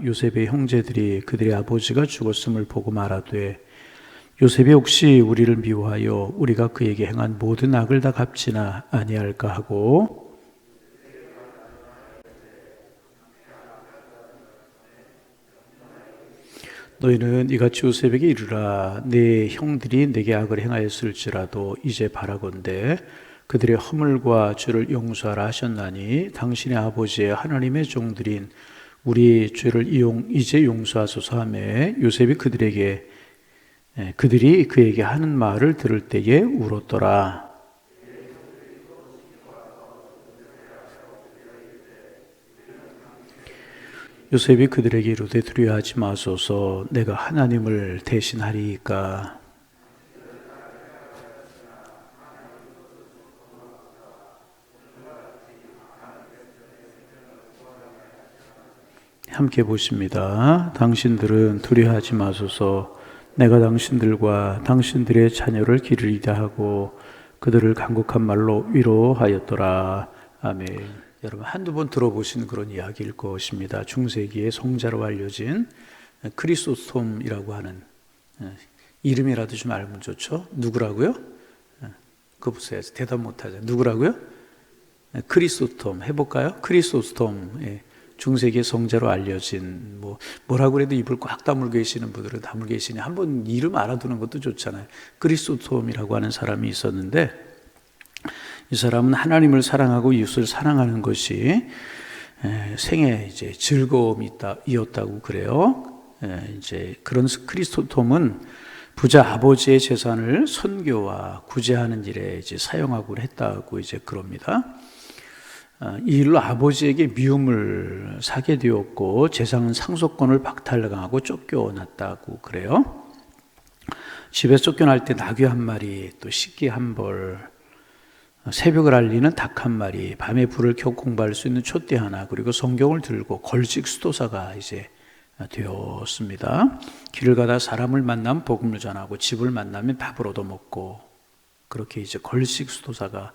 요셉의 형제들이 그들의 아버지가 죽었음을 보고 말하되 요셉이 혹시 우리를 미워하여 우리가 그에게 행한 모든 악을 다 갚지나 아니할까 하고 너희는 이같이 요셉에게 이르라 내 형들이 내게 악을 행하였을지라도 이제 바라건대 그들의 허물과 죄를 용서하라 하셨나니 당신의 아버지의 하나님의 종들인 우리 죄를 이제 용서하소서 하며 요셉이 그들이 그에게 하는 말을 들을 때에 울었더라. 요셉이 그들에게 이르되 두려워하지 마소서 내가 하나님을 대신하리이까. 함께 보십니다. 당신들은 두려워하지 마소서 내가 당신들과 당신들의 자녀를 기르리다 하고 그들을 간곡한 말로 위로하였더라. 아멘. 여러분 한두 번 들어보신 그런 이야기일 것입니다. 중세기의 성자로 알려진 크리소스톰이라고 하는 이름이라도 좀 알면 좋죠. 누구라고요? 그거 보세요. 대답 못하죠. 누구라고요? 크리소스톰 해볼까요? 크리소스톰. 중세기의 성자로 알려진 뭐라고 해도 입을 꽉 다물고 계시는 분들은 다물고 계시니 한번 이름 알아두는 것도 좋잖아요. 크리소스톰이라고 하는 사람이 있었는데 이 사람은 하나님을 사랑하고 이웃을 사랑하는 것이 생애 이제 즐거움이었다고 그래요. 이제 그런 크리스토톰은 부자 아버지의 재산을 선교와 구제하는 일에 이제 사용하고 했다고 이제 그럽니다. 이 일로 아버지에게 미움을 사게 되었고 재산 상속권을 박탈당하고 쫓겨났다고 그래요. 집에 쫓겨날 때 나귀 한 마리, 또 식기 한 벌, 새벽을 알리는 닭 한 마리, 밤에 불을 켜고 공부할 수 있는 촛대 하나, 그리고 성경을 들고 걸식 수도사가 이제 되었습니다. 길을 가다 사람을 만나면 복음을 전하고 집을 만나면 밥을 얻어먹고 그렇게 이제 걸식 수도사가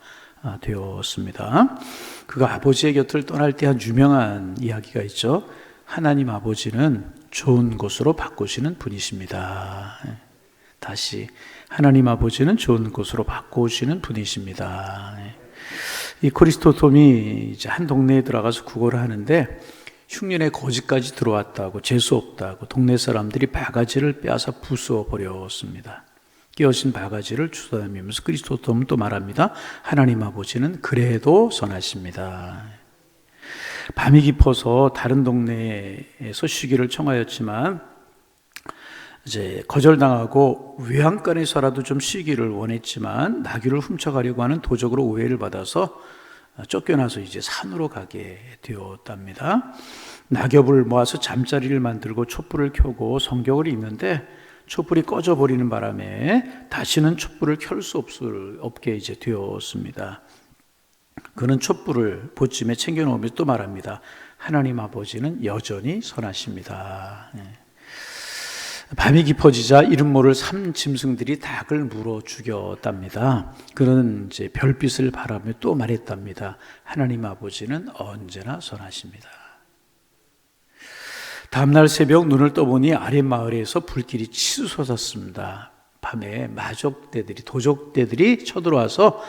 되었습니다. 그가 아버지의 곁을 떠날 때 한 유명한 이야기가 있죠. 하나님 아버지는 좋은 곳으로 바꾸시는 분이십니다. 다시 하나님 아버지는 좋은 곳으로 바꾸시는 분이십니다. 이 크리스토톰이 이제 한 동네에 들어가서 구걸을 하는데 흉년에 거지까지 들어왔다고 재수 없다고 동네 사람들이 바가지를 빼앗아 부수어 버렸습니다. 끼어진 바가지를 주워다니면서 크리스토톰은 또 말합니다. 하나님 아버지는 그래도 선하십니다. 밤이 깊어서 다른 동네에서 쉬기를 청하였지만 이제 거절당하고 외양간에서라도 좀 쉬기를 원했지만 나귀를 훔쳐가려고 하는 도적으로 오해를 받아서 쫓겨나서 이제 산으로 가게 되었답니다. 낙엽을 모아서 잠자리를 만들고 촛불을 켜고 성경을 읽는데 촛불이 꺼져버리는 바람에 다시는 촛불을 켤 수 없게 이제 되었습니다. 그는 촛불을 보쯤에 챙겨놓으면서 또 말합니다. 하나님 아버지는 여전히 선하십니다. 밤이 깊어지자 이름 모를 짐승들이 닭을 물어 죽였답니다. 그는 이제 별빛을 바라며 또 말했답니다. 하나님 아버지는 언제나 선하십니다. 다음날 새벽 눈을 떠보니 아랫마을에서 불길이 치솟았습니다. 밤에 도적대들이 쳐들어와서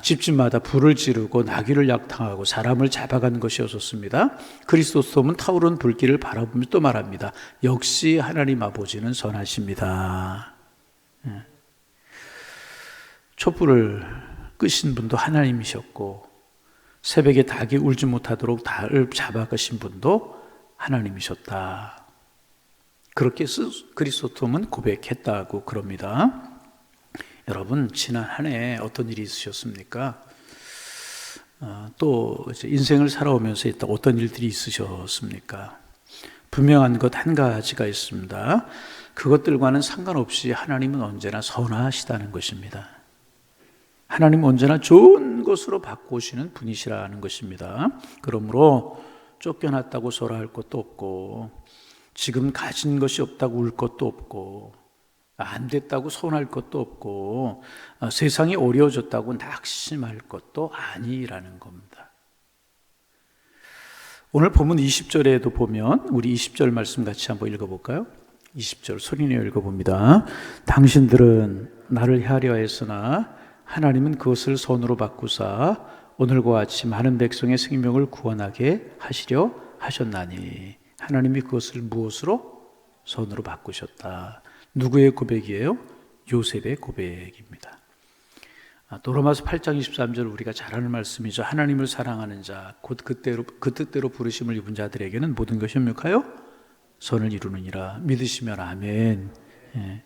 집집마다 불을 지르고 나귀를 약탈하고 사람을 잡아간 것이었습니다. 크리스토스톰은 타오른 불길을 바라보며 또 말합니다. 역시 하나님 아버지는 선하십니다. 촛불을 끄신 분도 하나님이셨고 새벽에 닭이 울지 못하도록 닭을 잡아가신 분도 하나님이셨다. 그렇게 크리스토톰은 고백했다고 그럽니다. 여러분 지난 한 해 어떤 일이 있으셨습니까? 또 이제 인생을 살아오면서 어떤 일들이 있으셨습니까? 분명한 것 한 가지가 있습니다. 그것들과는 상관없이 하나님은 언제나 선하시다는 것입니다. 하나님은 언제나 좋은 것으로 바꾸시는 분이시라는 것입니다. 그러므로 쫓겨났다고 소라할 것도 없고 지금 가진 것이 없다고 울 것도 없고 안 됐다고 서운할 것도 없고 세상이 어려워졌다고 낙심할 것도 아니라는 겁니다. 오늘 본문 20절에도 보면 우리 20절 말씀 같이 한번 읽어볼까요? 20절 소리내어 읽어봅니다. 당신들은 나를 헤아려 했으나 하나님은 그것을 선으로 바꾸사 오늘과 같이 많은 백성의 생명을 구원하게 하시려 하셨나니. 하나님이 그것을 무엇으로? 선으로 바꾸셨다. 누구의 고백이에요? 요셉의 고백입니다. 또 로마서 8장 23절 우리가 잘 아는 말씀이죠. 하나님을 사랑하는 자, 곧 그 뜻대로 부르심을 입은 자들에게는 모든 것이 협력하여 선을 이루느니라. 믿으시면 아멘. 예.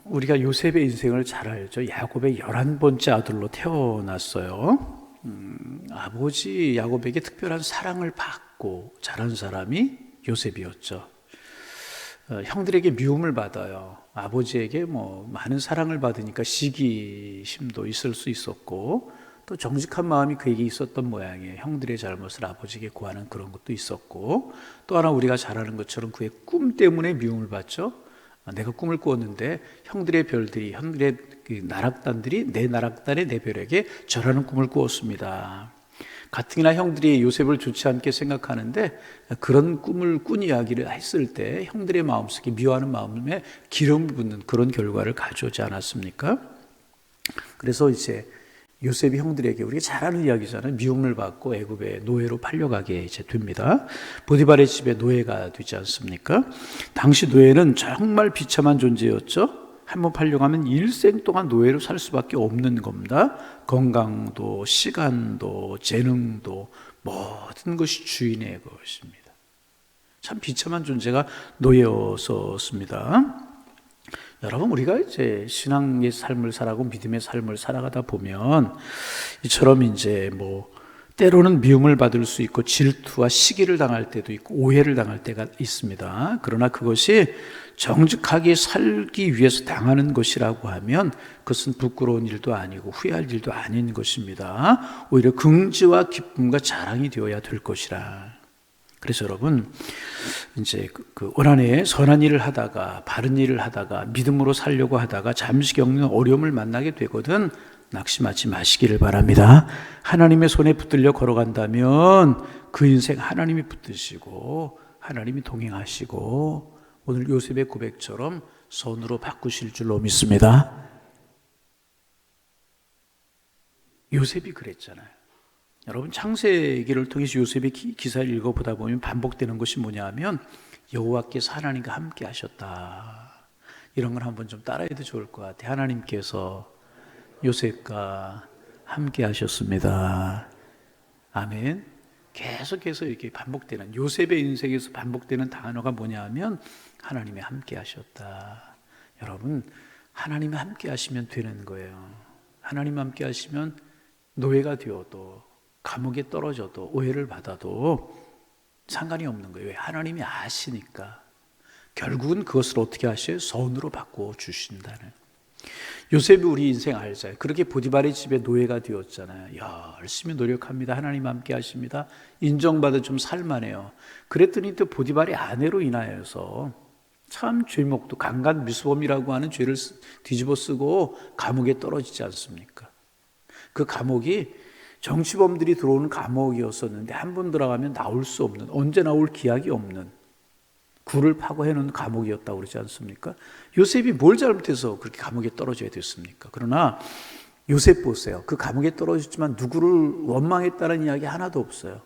우리가 요셉의 인생을 잘 알죠. 야곱의 11번째 아들로 태어났어요. 아버지 야곱에게 특별한 사랑을 받고 자란 사람이 요셉이었죠. 형들에게 미움을 받아요. 아버지에게 많은 사랑을 받으니까 시기심도 있을 수 있었고, 또 정직한 마음이 그에게 있었던 모양이에요. 형들의 잘못을 아버지에게 구하는 그런 것도 있었고, 또 하나 우리가 잘 아는 것처럼 그의 꿈 때문에 미움을 받죠. 내가 꿈을 꾸었는데 형들의 별들이, 형들의 나락단들이 내 나락단의 내 별에게 절하는 꿈을 꾸었습니다. 가뜩이나 형들이 요셉을 좋지 않게 생각하는데 그런 꿈을 꾼 이야기를 했을 때 형들의 마음속에 미워하는 마음에 기름을 붓는 그런 결과를 가져오지 않았습니까? 그래서 이제 요셉이 형들에게, 우리가 잘 아는 이야기잖아요. 미움을 받고 애굽의 노예로 팔려가게 이제 됩니다. 보디발의 집에 노예가 되지 않습니까? 당시 노예는 정말 비참한 존재였죠. 한번 팔려가면 일생 동안 노예로 살 수밖에 없는 겁니다. 건강도, 시간도, 재능도 모든 것이 주인의 것입니다. 참 비참한 존재가 노예였었습니다. 여러분, 우리가 이제 신앙의 삶을 살아가고 믿음의 삶을 살아가다 보면 이처럼 이제 때로는 미움을 받을 수 있고 질투와 시기를 당할 때도 있고 오해를 당할 때가 있습니다. 그러나 그것이 정직하게 살기 위해서 당하는 것이라고 하면 그것은 부끄러운 일도 아니고 후회할 일도 아닌 것입니다. 오히려 긍지와 기쁨과 자랑이 되어야 될 것이라. 그래서 여러분, 이제 올 한 해 선한 일을 하다가, 바른 일을 하다가, 믿음으로 살려고 하다가 잠시 겪는 어려움을 만나게 되거든 낙심하지 마시기를 바랍니다. 하나님의 손에 붙들려 걸어간다면 그 인생 하나님이 붙드시고 하나님이 동행하시고 오늘 요셉의 고백처럼 선으로 바꾸실 줄로 믿습니다. 요셉이 그랬잖아요. 여러분, 창세기를 통해서 요셉의 기사를 읽어보다 보면 반복되는 것이 뭐냐 하면 여호와께서 하나님과 함께 하셨다. 이런 걸 한번 좀 따라해도 좋을 것 같아요. 하나님께서 요셉과 함께 하셨습니다. 아멘. 계속해서 이렇게 반복되는, 요셉의 인생에서 반복되는 단어가 뭐냐 하면 하나님이 함께 하셨다. 여러분, 하나님이 함께 하시면 되는 거예요. 하나님 함께 하시면 노예가 되어도 감옥에 떨어져도 오해를 받아도 상관이 없는 거예요. 왜? 하나님이 아시니까. 결국은 그것을 어떻게 하셔요? 선으로 바꾸어 주신다는. 요셉이 우리 인생 알잖아요. 그렇게 보디발의 집에 노예가 되었잖아요. 열심히 노력합니다. 하나님 함께 하십니다. 인정받아 좀 살만해요. 그랬더니 또 보디발의 아내로 인하여서 참 죄목도 강간미수범이라고 하는 죄를 뒤집어 쓰고 감옥에 떨어지지 않습니까? 그 감옥이 정치범들이 들어오는 감옥이었었는데 한 번 들어가면 나올 수 없는, 언제 나올 기약이 없는 굴을 파고 해놓은 감옥이었다고 그러지 않습니까? 요셉이 뭘 잘못해서 그렇게 감옥에 떨어져야 됐습니까? 그러나 요셉 보세요. 그 감옥에 떨어졌지만 누구를 원망했다는 이야기 하나도 없어요.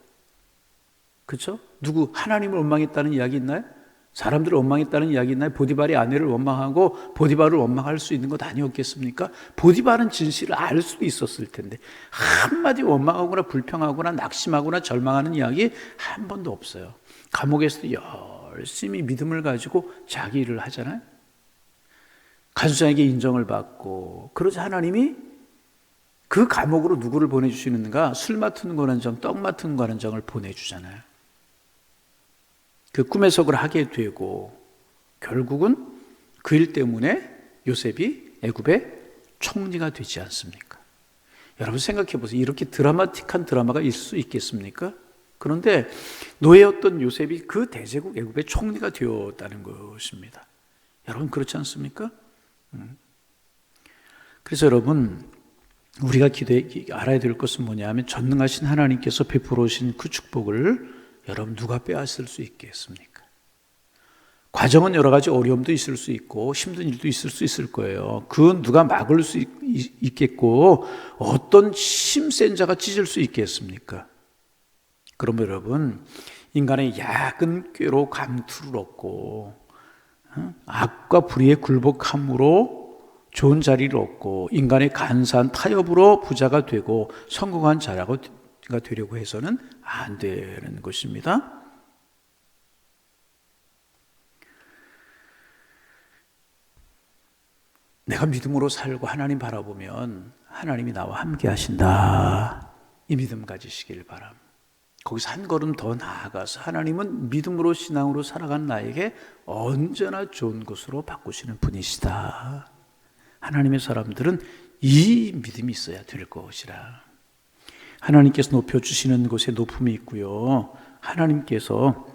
그렇죠? 누구 하나님을 원망했다는 이야기 있나요? 사람들을 원망했다는 이야기 있나요? 보디발의 아내를 원망하고 보디발을 원망할 수 있는 것 아니었겠습니까? 보디발은 진실을 알 수도 있었을 텐데 한마디 원망하거나 불평하거나 낙심하거나 절망하는 이야기 한 번도 없어요. 감옥에서도 열심히 믿음을 가지고 자기 일을 하잖아요. 간수장에게 인정을 받고, 그러자 하나님이 그 감옥으로 누구를 보내주시는가? 술 맡은 관원장, 떡 맡은 관원장을 보내주잖아요. 그 꿈의 석을 하게 되고 결국은 그 일 때문에 요셉이 애굽의 총리가 되지 않습니까? 여러분 생각해 보세요. 이렇게 드라마틱한 드라마가 있을 수 있겠습니까? 그런데 노예였던 요셉이 그 대제국 애굽의 총리가 되었다는 것입니다. 여러분 그렇지 않습니까? 그래서 여러분, 우리가 알아야 될 것은 뭐냐면 전능하신 하나님께서 베풀어 오신 그 축복을 여러분 누가 빼앗을 수 있겠습니까? 과정은 여러 가지 어려움도 있을 수 있고 힘든 일도 있을 수 있을 거예요. 그건 누가 막을 수 있겠고 어떤 힘센 자가 찢을 수 있겠습니까? 그러면 여러분 인간의 약은 꾀로 감투를 얻고 악과 불의의 굴복함으로 좋은 자리를 얻고 인간의 간사한 타협으로 부자가 되고 성공한 자가 되려고 해서는 안 되는 것입니다. 내가 믿음으로 살고 하나님 바라보면 하나님이 나와 함께 하신다. 이 믿음 가지시길 바랍니다. 거기서 한 걸음 더 나아가서 하나님은 믿음으로 신앙으로 살아간 나에게 언제나 좋은 것으로 바꾸시는 분이시다. 하나님의 사람들은 이 믿음이 있어야 될 것이라. 하나님께서 높여주시는 곳에 높음이 있고요. 하나님께서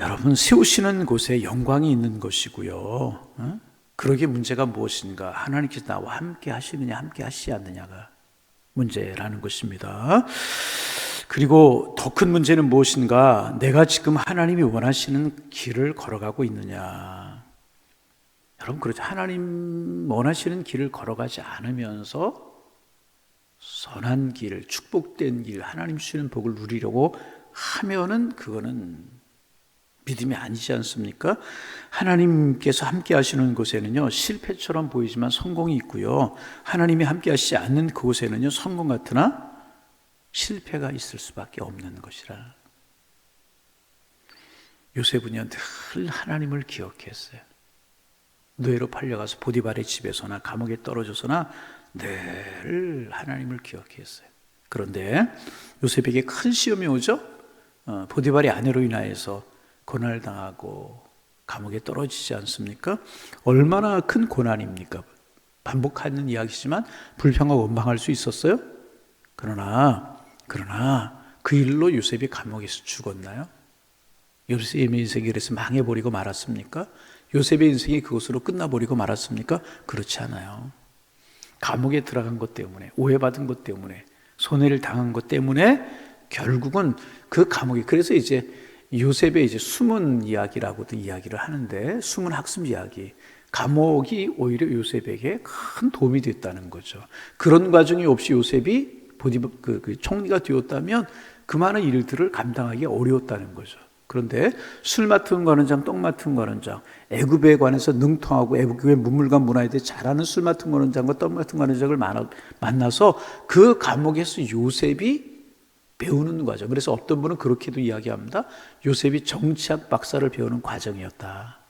여러분 세우시는 곳에 영광이 있는 것이고요. 그러기에 문제가 무엇인가? 하나님께서 나와 함께 하시느냐 함께 하시지 않느냐가 문제라는 것입니다. 그리고 더 큰 문제는 무엇인가? 내가 지금 하나님이 원하시는 길을 걸어가고 있느냐. 여러분 그렇죠. 하나님 원하시는 길을 걸어가지 않으면서 선한 길, 축복된 길, 하나님 주시는 복을 누리려고 하면은 그거는 믿음이 아니지 않습니까? 하나님께서 함께 하시는 곳에는요 실패처럼 보이지만 성공이 있고요, 하나님이 함께 하시지 않는 그곳에는요 성공 같으나 실패가 있을 수밖에 없는 것이라. 요셉은요 늘 하나님을 기억했어요. 노예로 팔려가서 보디발의 집에서나 감옥에 떨어져서나 늘 하나님을 기억했어요. 그런데 요셉에게 큰 시험이 오죠. 보디발의 아내로 인하여서 고난을 당하고 감옥에 떨어지지 않습니까? 얼마나 큰 고난입니까? 반복하는 이야기지만 불평하고 원망할 수 있었어요? 그러나 그 일로 요셉이 감옥에서 죽었나요? 요셉의 인생이 그래서 망해버리고 말았습니까? 요셉의 인생이 그것으로 끝나버리고 말았습니까? 그렇지 않아요. 감옥에 들어간 것 때문에, 오해받은 것 때문에, 손해를 당한 것 때문에 결국은 그 감옥이, 그래서 이제 요셉의 이제 숨은 이야기라고도 이야기를 하는데, 숨은 학습 이야기, 감옥이 오히려 요셉에게 큰 도움이 됐다는 거죠. 그런 과정이 없이 요셉이 그 총리가 되었다면 그 많은 일들을 감당하기 어려웠다는 거죠. 그런데 술 맡은 거는 장, 똥 맡은 거는 장, 애굽에 관해서 능통하고 애굽의 문물과 문화에 대해 잘 아는 술 맡은 거는 장과 똥 맡은 거는 장을 만나서 그 감옥에서 요셉이 배우는 과정. 그래서 어떤 분은 그렇게도 이야기합니다. 요셉이 정치학 박사를 배우는 과정이었다.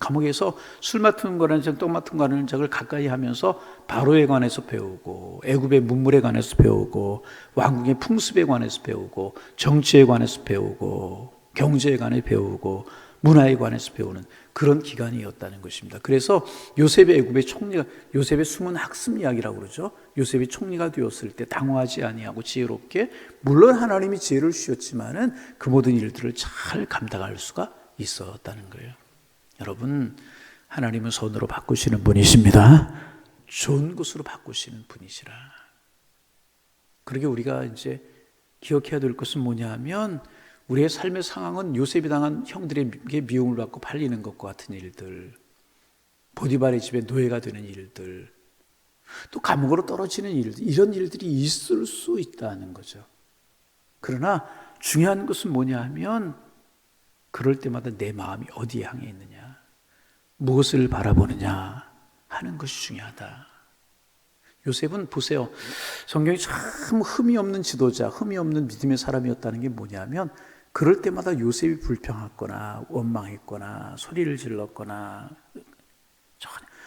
감옥에서 술 맡은 거라는 장, 똥 맡은 거라는 장을 가까이 하면서 바로에 관해서 배우고, 애굽의 문물에 관해서 배우고, 왕국의 풍습에 관해서 배우고, 정치에 관해서 배우고, 경제에 관해 배우고, 문화에 관해서 배우는 그런 기간이었다는 것입니다. 그래서 요셉의 애굽의 총리가, 요셉의 숨은 학습 이야기라고 그러죠. 요셉이 총리가 되었을 때 당황하지 아니하고 지혜롭게, 물론 하나님이 지혜를 주셨지만은 그 모든 일들을 잘 감당할 수가 있었다는 거예요. 여러분, 하나님은 선으로 바꾸시는 분이십니다. 좋은 것으로 바꾸시는 분이시라. 그러게 우리가 이제 기억해야 될 것은 뭐냐 하면, 우리의 삶의 상황은 요셉이 당한 형들에게 미움을 받고 팔리는 것과 같은 일들, 보디발의 집에 노예가 되는 일들, 또 감옥으로 떨어지는 일들, 이런 일들이 있을 수 있다는 거죠. 그러나 중요한 것은 뭐냐 하면, 그럴 때마다 내 마음이 어디에 향해 있느냐, 무엇을 바라보느냐 하는 것이 중요하다. 요셉은 보세요. 성경이 참 흠이 없는 지도자, 흠이 없는 믿음의 사람이었다는 게 뭐냐면, 그럴 때마다 요셉이 불평했거나 원망했거나 소리를 질렀거나,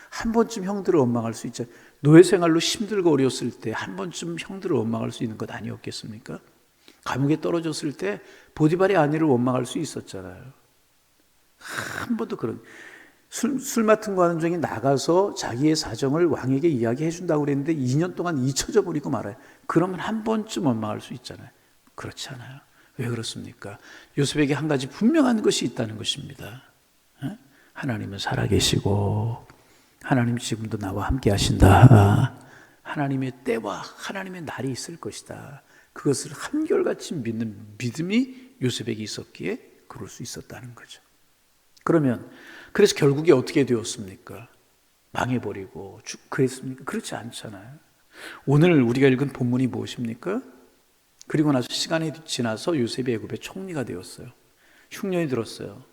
한 번쯤 형들을 원망할 수 있죠. 노예 생활로 힘들고 어려웠을 때 한 번쯤 형들을 원망할 수 있는 것 아니었겠습니까? 감옥에 떨어졌을 때 보디발의 아내를 원망할 수 있었잖아요. 한 번도 그런, 술 맡은 거 하는 중에 나가서 자기의 사정을 왕에게 이야기해 준다고 그랬는데 2년 동안 잊혀져 버리고 말아요. 그러면 한 번쯤 원망할 수 있잖아요. 그렇지 않아요. 왜 그렇습니까? 요셉에게 한 가지 분명한 것이 있다는 것입니다. 하나님은 살아계시고 하나님 지금도 나와 함께 하신다. 하나님의 때와 하나님의 날이 있을 것이다. 그것을 한결같이 믿는 믿음이 요셉에게 있었기에 그럴 수 있었다는 거죠. 그래서 결국에 어떻게 되었습니까? 망해버리고 그랬습니까? 그렇지 않잖아요. 오늘 우리가 읽은 본문이 무엇입니까? 그리고 나서 시간이 지나서 요셉이 애굽의 총리가 되었어요. 흉년이 들었어요.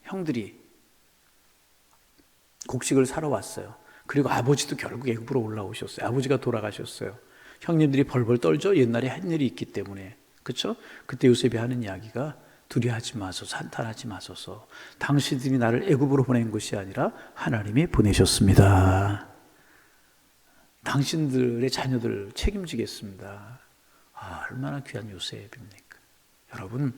형들이 곡식을 사러 왔어요. 그리고 아버지도 결국 애굽으로 올라오셨어요. 아버지가 돌아가셨어요. 형님들이 벌벌 떨죠. 옛날에 한 일이 있기 때문에. 그렇죠? 그때 요셉이 하는 이야기가 두려워하지 마소서, 한탄하지 마소서. 당신들이 나를 애굽으로 보낸 것이 아니라 하나님이 보내셨습니다. 당신들의 자녀들 책임지겠습니다. 얼마나 귀한 요셉입니까? 여러분,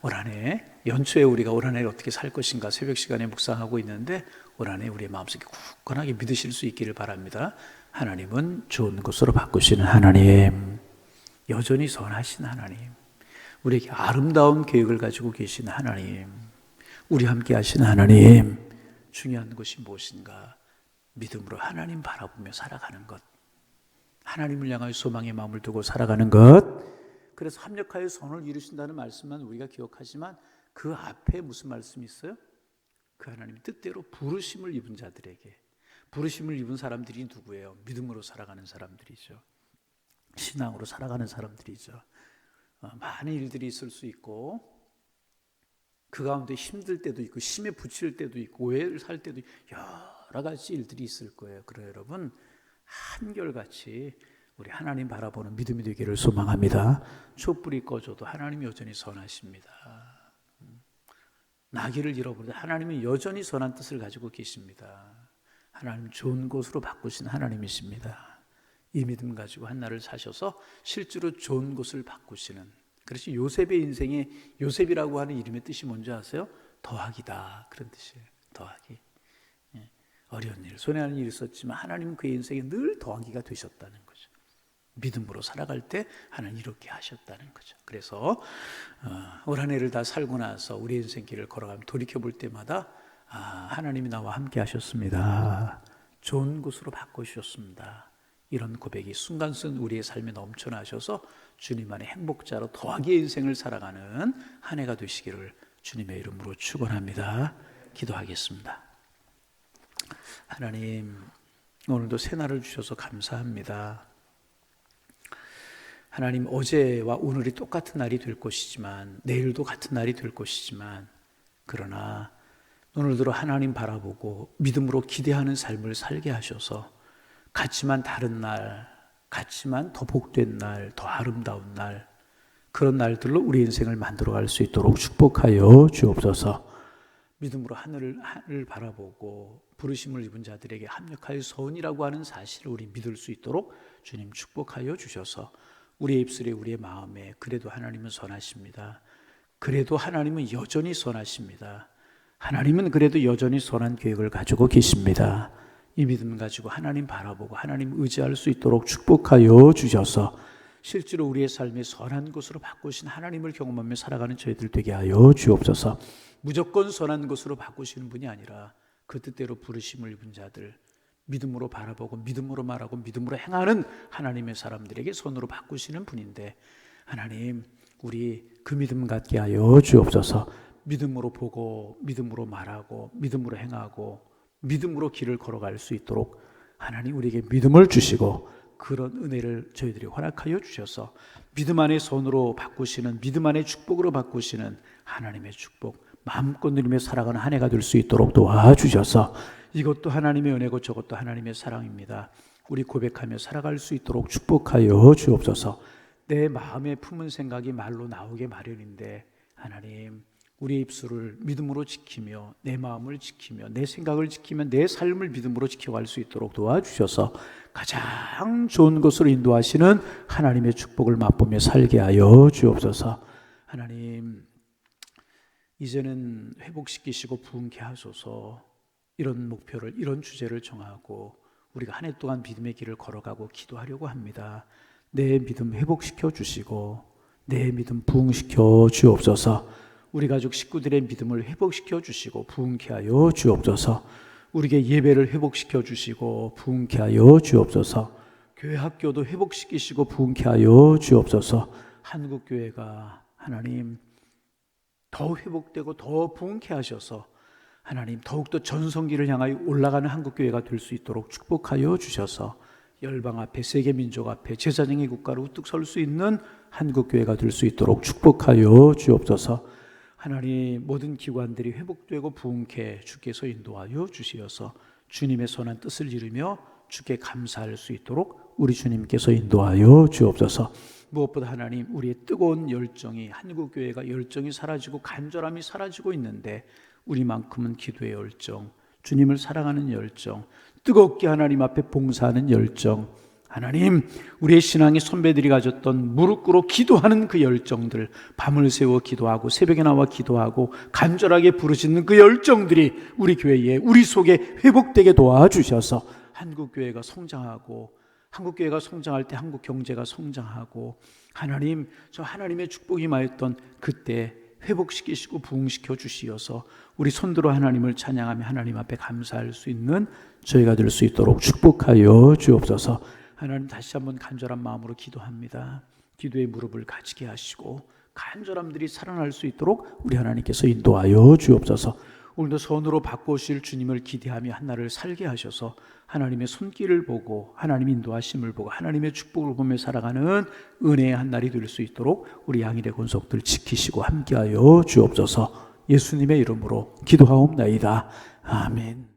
올 한해 연초에 우리가 올 한해 어떻게 살 것인가 새벽 시간에 묵상하고 있는데 올 한해 우리의 마음속에 굳건하게 믿으실 수 있기를 바랍니다. 하나님은 좋은 것으로 바꾸시는 하나님, 여전히 선하신 하나님, 우리에게 아름다운 계획을 가지고 계신 하나님, 우리 함께 하신 하나님. 중요한 것이 무엇인가? 믿음으로 하나님 바라보며 살아가는 것, 하나님을 향하여 소망의 마음을 두고 살아가는 것. 그래서 합력하여 선을 이루신다는 말씀만 우리가 기억하지만 그 앞에 무슨 말씀이 있어요? 그 하나님의 뜻대로 부르심을 입은 자들에게, 부르심을 입은 사람들이 누구예요? 믿음으로 살아가는 사람들이죠. 신앙으로 살아가는 사람들이죠. 많은 일들이 있을 수 있고 그 가운데 힘들 때도 있고 심에 부칠 때도 있고 오해를 살 때도 있고 여러 가지 일들이 있을 거예요. 그래 여러분, 한결같이 우리 하나님 바라보는 믿음이 되기를 소망합니다. 촛불이 꺼져도 하나님이 여전히 선하십니다. 나귀를 잃어버려도 하나님은 여전히 선한 뜻을 가지고 계십니다. 하나님 좋은 곳으로 바꾸신 하나님이십니다. 이 믿음 가지고 한날을 사셔서 실제로 좋은 곳을 바꾸시는, 그래서 요셉의 인생에 요셉이라고 하는 이름의 뜻이 뭔지 아세요? 더하기다, 그런 뜻이에요. 더하기. 어려운 일, 손해하는 일이 있었지만 하나님은 그의 인생에 늘 더하기가 되셨다는 거죠. 믿음으로 살아갈 때 하나님 이렇게 하셨다는 거죠. 그래서 올 한 해를 다 살고 나서 우리 인생길을 걸어가면 돌이켜볼 때마다 하나님이 나와 함께 하셨습니다. 좋은 곳으로 바꾸셨습니다. 이런 고백이 순간순간 우리의 삶에 넘쳐나셔서 주님 안에 행복자로 더하기의 인생을 살아가는 한 해가 되시기를 주님의 이름으로 축원합니다. 기도하겠습니다. 하나님, 오늘도 새날을 주셔서 감사합니다. 하나님, 어제와 오늘이 똑같은 날이 될 것이지만 내일도 같은 날이 될 것이지만 그러나 오늘도 하나님 바라보고 믿음으로 기대하는 삶을 살게 하셔서 같지만 다른 날, 같지만 더 복된 날, 더 아름다운 날, 그런 날들로 우리 인생을 만들어갈 수 있도록 축복하여 주옵소서. 믿음으로 하늘을 바라보고 부르심을 입은 자들에게 합력하여 선이라고 하는 사실을 우리 믿을 수 있도록 주님 축복하여 주셔서 우리의 입술에 우리의 마음에 그래도 하나님은 선하십니다. 그래도 하나님은 여전히 선하십니다. 하나님은 그래도 여전히 선한 계획을 가지고 계십니다. 이 믿음 가지고 하나님 바라보고 하나님 의지할 수 있도록 축복하여 주셔서 실제로 우리의 삶의 선한 것으로 바꾸신 하나님을 경험하며 살아가는 저희들 되게 하여 주옵소서. 무조건 선한 것으로 바꾸시는 분이 아니라 그 뜻대로 부르심을 입은 자들, 믿음으로 바라보고 믿음으로 말하고 믿음으로 행하는 하나님의 사람들에게 선으로 바꾸시는 분인데 하나님, 우리 그 믿음 갖게 하여 주옵소서. 믿음으로 보고 믿음으로 말하고 믿음으로 행하고 믿음으로 길을 걸어갈 수 있도록 하나님 우리에게 믿음을 주시고 그런 은혜를 저희들이 허락하여 주셔서 믿음 안에 선으로 바꾸시는, 믿음 안에 축복으로 바꾸시는 하나님의 축복 마음껏 누리며 살아가는 한 해가 될 수 있도록 도와주셔서 이것도 하나님의 은혜고 저것도 하나님의 사랑입니다. 우리 고백하며 살아갈 수 있도록 축복하여 주옵소서. 내 마음에 품은 생각이 말로 나오게 마련인데 하나님, 우리의 입술을 믿음으로 지키며 내 마음을 지키며 내 생각을 지키며 내 삶을 믿음으로 지켜갈 수 있도록 도와주셔서 가장 좋은 것으로 인도하시는 하나님의 축복을 맛보며 살게 하여 주옵소서. 하나님, 이제는 회복시키시고 부흥케 하소서. 이런 목표를, 이런 주제를 정하고 우리가 한 해 동안 믿음의 길을 걸어가고 기도하려고 합니다. 내 믿음 회복시켜 주시고 내 믿음 부흥시켜 주옵소서. 우리 가족 식구들의 믿음을 회복시켜 주시고 부흥케 하여 주옵소서. 우리에게 예배를 회복시켜 주시고 부흥케 하여 주옵소서. 교회 학교도 회복시키시고 부흥케 하여 주옵소서. 한국교회가 하나님 더 회복되고 더 부흥케 하셔서 하나님 더욱더 전성기를 향하여 올라가는 한국교회가 될 수 있도록 축복하여 주셔서 열방 앞에 세계 민족 앞에 제사장의 국가로 우뚝 설 수 있는 한국교회가 될 수 있도록 축복하여 주옵소서. 하나님 모든 기관들이 회복되고 부흥케 주께서 인도하여 주시어서 주님의 선한 뜻을 이루며 주께 감사할 수 있도록 우리 주님께서 인도하여 주옵소서. 무엇보다 하나님 우리의 뜨거운 열정이 한국교회가 열정이 사라지고 간절함이 사라지고 있는데 우리만큼은 기도의 열정, 주님을 사랑하는 열정, 뜨겁게 하나님 앞에 봉사하는 열정, 하나님 우리의 신앙의 선배들이 가졌던 무릎 꿇어 기도하는 그 열정들, 밤을 새워 기도하고 새벽에 나와 기도하고 간절하게 부르짖는 그 열정들이 우리 교회에 우리 속에 회복되게 도와주셔서 한국교회가 성장하고 한국교회가 성장할 때 한국 경제가 성장하고 하나님 저 하나님의 축복이 임하였던 그때 회복시키시고 부흥시켜 주시어서 우리 손들어 하나님을 찬양하며 하나님 앞에 감사할 수 있는 저희가 될 수 있도록 축복하여 주옵소서. 하나님 다시 한번 간절한 마음으로 기도합니다. 기도의 무릎을 가지게 하시고 간절함들이 살아날 수 있도록 우리 하나님께서 인도하여 주옵소서. 오늘도 선으로 바꾸실 주님을 기대하며 한날을 살게 하셔서 하나님의 손길을 보고 하나님의 인도하심을 보고 하나님의 축복을 보며 살아가는 은혜의 한날이 될 수 있도록 우리 양일의 권속들 지키시고 함께하여 주옵소서. 예수님의 이름으로 기도하옵나이다. 아멘.